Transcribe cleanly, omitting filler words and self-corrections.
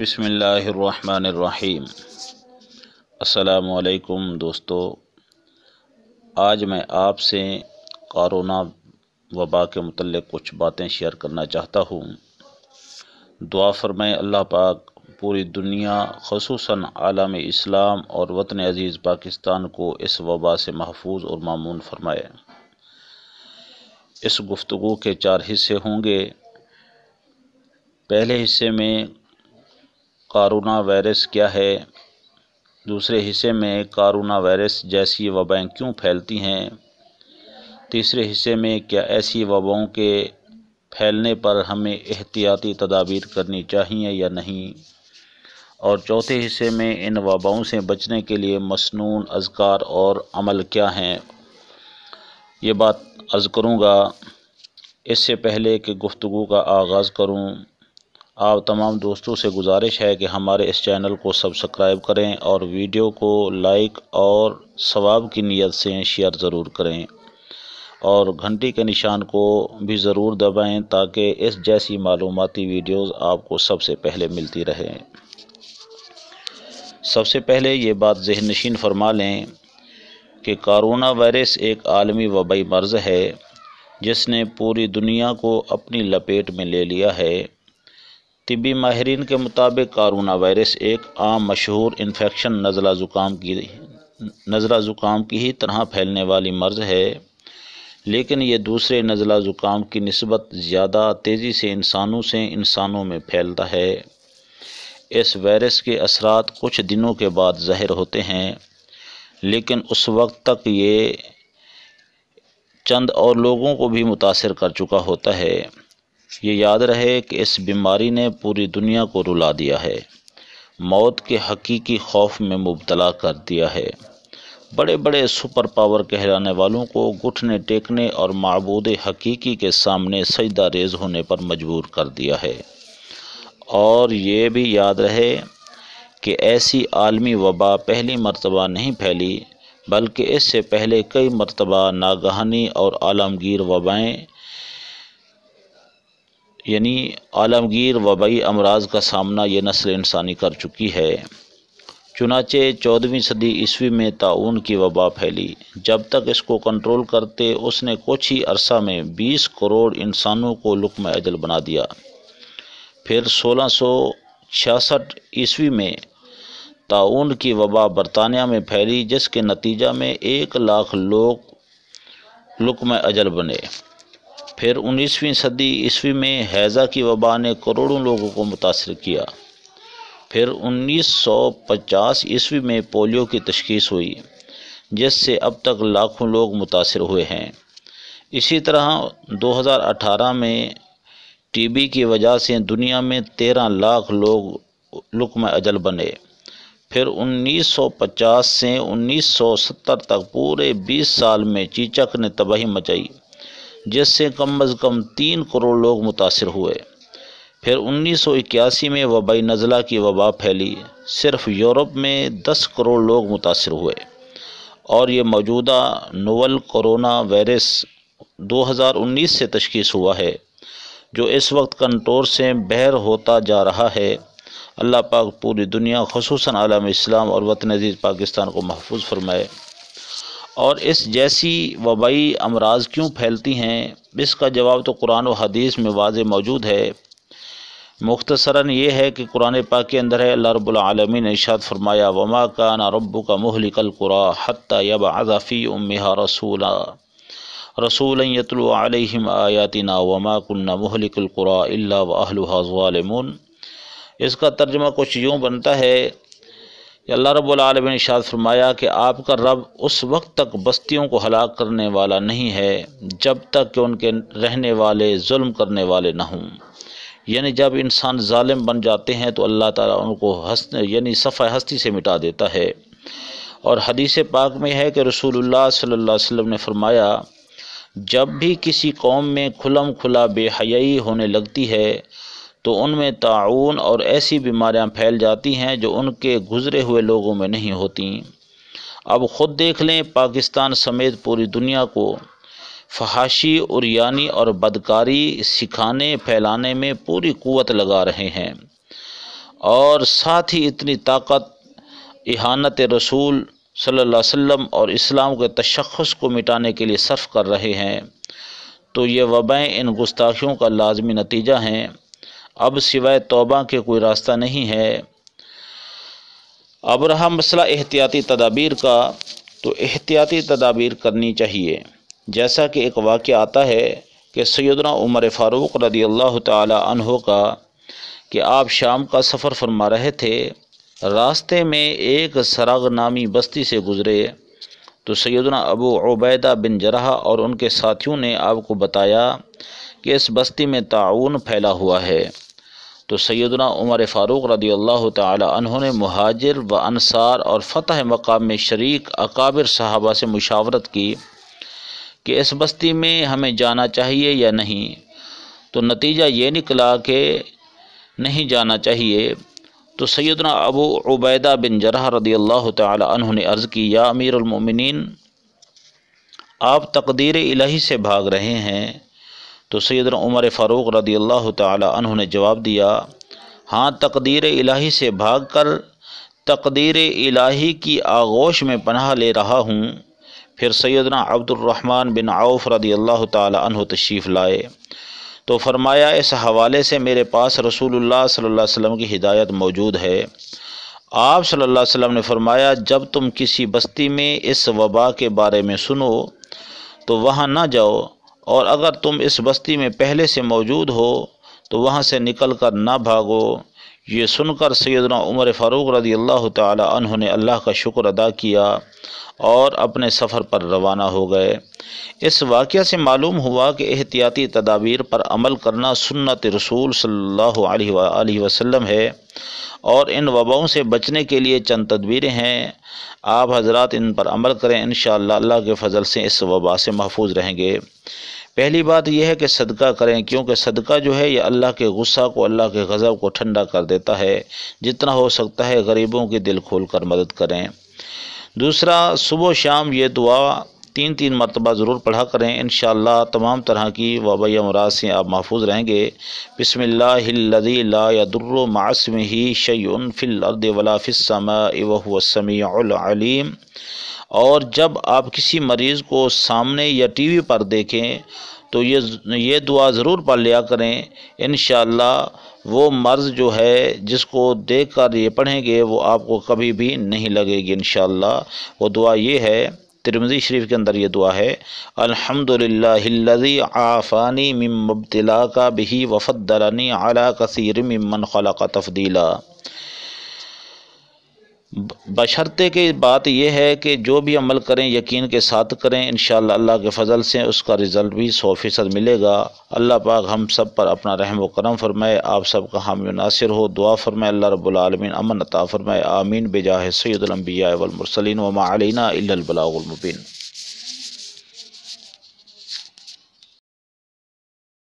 بسم اللہ الرحمن الرحیم۔ السلام علیکم دوستو، آج میں آپ سے کورونا وبا کے متعلق کچھ باتیں شیئر کرنا چاہتا ہوں۔ دعا فرمائیں اللہ پاک پوری دنیا خصوصاً عالم اسلام اور وطن عزیز پاکستان کو اس وبا سے محفوظ اور مامون فرمائے۔ اس گفتگو کے 4 حصے ہوں گے۔ پہلے حصے میں کورونا وائرس کیا ہے، دوسرے حصے میں کورونا وائرس جیسی وبائیں کیوں پھیلتی ہیں، تیسرے حصے میں کیا ایسی وباؤں کے پھیلنے پر ہمیں احتیاطی تدابیر کرنی چاہیے یا نہیں، اور چوتھے حصے میں ان وباؤں سے بچنے کے لیے مسنون اذکار اور عمل کیا ہیں۔ یہ بات عرض کروں گا۔ اس سے پہلے کہ گفتگو کا آغاز کروں، آپ تمام دوستوں سے گزارش ہے کہ ہمارے اس چینل کو سبسکرائب کریں اور ویڈیو کو لائک اور ثواب کی نیت سے شیئر ضرور کریں، اور گھنٹی کے نشان کو بھی ضرور دبائیں تاکہ اس جیسی معلوماتی ویڈیوز آپ کو سب سے پہلے ملتی رہیں۔ سب سے پہلے یہ بات ذہن نشین فرما لیں کہ کورونا وائرس ایک عالمی وبائی مرض ہے جس نے پوری دنیا کو اپنی لپیٹ میں لے لیا ہے۔ طبی ماہرین کے مطابق کورونا وائرس ایک عام مشہور انفیکشن نزلہ زکام کی ہی طرح پھیلنے والی مرض ہے، لیکن یہ دوسرے نزلہ زکام کی نسبت زیادہ تیزی سے انسانوں میں پھیلتا ہے۔ اس وائرس کے اثرات کچھ دنوں کے بعد ظاہر ہوتے ہیں، لیکن اس وقت تک یہ چند اور لوگوں کو بھی متاثر کر چکا ہوتا ہے۔ یہ یاد رہے کہ اس بیماری نے پوری دنیا کو رلا دیا ہے، موت کے حقیقی خوف میں مبتلا کر دیا ہے، بڑے بڑے سپر پاور کہلانے والوں کو گھٹنے ٹیکنے اور معبود حقیقی کے سامنے سجدہ ریز ہونے پر مجبور کر دیا ہے۔ اور یہ بھی یاد رہے کہ ایسی عالمی وبا پہلی مرتبہ نہیں پھیلی، بلکہ اس سے پہلے کئی مرتبہ ناگہانی اور عالمگیر وبائیں عالمگیر وبائی امراض کا سامنا یہ نسل انسانی کر چکی ہے۔ چنانچہ 14ویں صدی عیسوی میں طاعون کی وبا پھیلی۔ جب تک اس کو کنٹرول کرتے اس نے کچھ ہی عرصہ میں 20 کروڑ انسانوں کو لقمہ اجل بنا دیا۔ پھر 1666 عیسوی میں طاعون کی وبا برطانیہ میں پھیلی، جس کے نتیجہ میں 1 لاکھ لوگ لقمہ اجل بنے۔ پھر 19ویں صدی عیسوی میں ہیضہ کی وبا نے کروڑوں لوگوں کو متاثر کیا۔ پھر 1950 عیسوی میں پولیو کی تشخیص ہوئی، جس سے اب تک لاکھوں لوگ متاثر ہوئے ہیں۔ اسی طرح 2018 میں ٹی بی کی وجہ سے دنیا میں 13 لاکھ لوگ لقمہ اجل بنے۔ پھر 1950 سے 1970 تک پورے 20 سال میں چیچک نے تباہی مچائی، جس سے کم از کم 3 کروڑ لوگ متاثر ہوئے۔ پھر 1981 میں وبائی نزلہ کی وبا پھیلی، صرف یورپ میں 10 کروڑ لوگ متاثر ہوئے، اور یہ موجودہ نوول کورونا وائرس 2019 سے تشخیص ہوا ہے، جو اس وقت کنٹرول سے باہر ہوتا جا رہا ہے۔ اللہ پاک پوری دنیا خصوصاً عالم اسلام اور وطن عزیز پاکستان کو محفوظ فرمائے۔ اور اس جیسی وبائی امراض کیوں پھیلتی ہیں، اس کا جواب تو قرآن و حدیث میں واضح موجود ہے۔ مختصراً یہ ہے کہ قرآن پاک کے اندر ہے، اللہ رب العالمین نے ارشاد فرمایا، وَمَا كَانَ رَبُّكَ مُهْلِكَ الْقُرَىٰ حَتَّىٰ يَبْعَثَ فِي أُمِّهَا رَسُولًا يَتْلُو عَلَيْهِمْ آيَاتِنَا وَمَا كُنَّا مُهْلِكِ الْقُرَىٰ إِلَّا وَأَهْلُهَا ظَالِمُونَ۔ اس کا ترجمہ کچھ یوں بنتا ہے کہ اللہ رب العالمین نے ارشاد فرمایا کہ آپ کا رب اس وقت تک بستیوں کو ہلاک کرنے والا نہیں ہے جب تک کہ ان کے رہنے والے ظلم کرنے والے نہ ہوں۔ یعنی جب انسان ظالم بن جاتے ہیں تو اللہ تعالیٰ ان کو صفحہ ہستی سے مٹا دیتا ہے۔ اور حدیث پاک میں ہے کہ رسول اللہ صلی اللہ علیہ وسلم نے فرمایا، جب بھی کسی قوم میں کھلم کھلا بے حیائی ہونے لگتی ہے تو ان میں طاعون اور ایسی بیماریاں پھیل جاتی ہیں جو ان کے گزرے ہوئے لوگوں میں نہیں ہوتیں۔ اب خود دیکھ لیں، پاکستان سمیت پوری دنیا کو فحاشی، عریانی اور بدکاری سکھانے پھیلانے میں پوری قوت لگا رہے ہیں، اور ساتھ ہی اتنی طاقت اہانت رسول صلی اللہ علیہ وسلم اور اسلام کے تشخص کو مٹانے کے لیے صرف کر رہے ہیں، تو یہ وبائیں ان گستاخیوں کا لازمی نتیجہ ہیں۔ اب سوائے توبہ کے کوئی راستہ نہیں ہے۔ اب رہا مسئلہ احتیاطی تدابیر کا، تو احتیاطی تدابیر کرنی چاہیے۔ جیسا کہ ایک واقعہ آتا ہے کہ سیدنا عمر فاروق رضی اللہ تعالی عنہ کا کہ آپ شام کا سفر فرما رہے تھے، راستے میں ایک سراغ نامی بستی سے گزرے تو سیدنا ابو عبیدہ بن جرح اور ان کے ساتھیوں نے آپ کو بتایا کہ اس بستی میں طاعون پھیلا ہوا ہے۔ تو سیدنا عمر فاروق رضی اللہ تعالی عنہ نے مہاجر و انصار اور فتح مقام میں شریک اکابر صحابہ سے مشاورت کی کہ اس بستی میں ہمیں جانا چاہیے یا نہیں، تو نتیجہ یہ نکلا کہ نہیں جانا چاہیے۔ تو سیدنا ابو عبیدہ بن جرح رضی اللہ تعالی عنہ نے عرض کی، یا امیر المؤمنین، آپ تقدیر الہی سے بھاگ رہے ہیں؟ تو سیدنا عمر فاروق رضی اللہ تعالی عنہ نے جواب دیا، ہاں، تقدیر الہی سے بھاگ کر تقدیر الہی کی آغوش میں پناہ لے رہا ہوں۔ پھر سیدنا عبد الرحمن بن عوف رضی اللہ تعالی عنہ تشریف لائے تو فرمایا، اس حوالے سے میرے پاس رسول اللہ صلی اللہ علیہ وسلم کی ہدایت موجود ہے۔ آپ صلی اللہ علیہ وسلم نے فرمایا، جب تم کسی بستی میں اس وبا کے بارے میں سنو تو وہاں نہ جاؤ، اور اگر تم اس بستی میں پہلے سے موجود ہو تو وہاں سے نکل کر نہ بھاگو۔ یہ سن کر سیدنا عمر فاروق رضی اللہ تعالی عنہ نے اللہ کا شکر ادا کیا اور اپنے سفر پر روانہ ہو گئے۔ اس واقعہ سے معلوم ہوا کہ احتیاطی تدابیر پر عمل کرنا سنت رسول صلی اللہ علیہ وآلہ وسلم ہے، اور ان وباؤں سے بچنے کے لیے چند تدبیریں ہیں۔ آپ حضرات ان پر عمل کریں، انشاءاللہ اللہ کے فضل سے اس وبا سے محفوظ رہیں گے۔ پہلی بات یہ ہے کہ صدقہ کریں، کیونکہ صدقہ جو ہے یہ اللہ کے غصہ کو، اللہ کے غضب کو ٹھنڈا کر دیتا ہے۔ جتنا ہو سکتا ہے غریبوں کی دل کھول کر مدد کریں۔ دوسرا، صبح و شام یہ دعا 3 مرتبہ ضرور پڑھا کریں، انشاءاللہ تمام طرح کی وبائی امراض سے آپ محفوظ رہیں گے۔ بسم اللہ الذی لا یضر مع اسمہ شیء فی الارض ولا فی السماء وہو السمیع العلیم۔ اور جب آپ کسی مریض کو سامنے یا ٹی وی پر دیکھیں تو یہ دعا ضرور پڑھ لیا کریں، انشاءاللہ وہ مرض جو ہے جس کو دیکھ کر یہ پڑھیں گے وہ آپ کو کبھی بھی نہیں لگے گی انشاءاللہ۔ وہ دعا یہ ہے، ترمذی شریف کے اندر یہ دعا ہے، الحمدللہ الذی عافانی مما ابتلاک بہ وفضلنی علی کثیر ممن خلق تفضیلا۔ بشرطے کہ بات یہ ہے کہ جو بھی عمل کریں یقین کے ساتھ کریں، انشاءاللہ اللہ کے فضل سے اس کا رزلٹ بھی 100% ملے گا۔ اللہ پاک ہم سب پر اپنا رحم و کرم فرمائے، آپ سب کا حامی و ناصر ہو۔ دعا فرمائے اللہ رب العالمین امن عطا فرمائے، آمین بجاہ سید الانبیاء والمرسلین وما علینا الا البلاغ المبین۔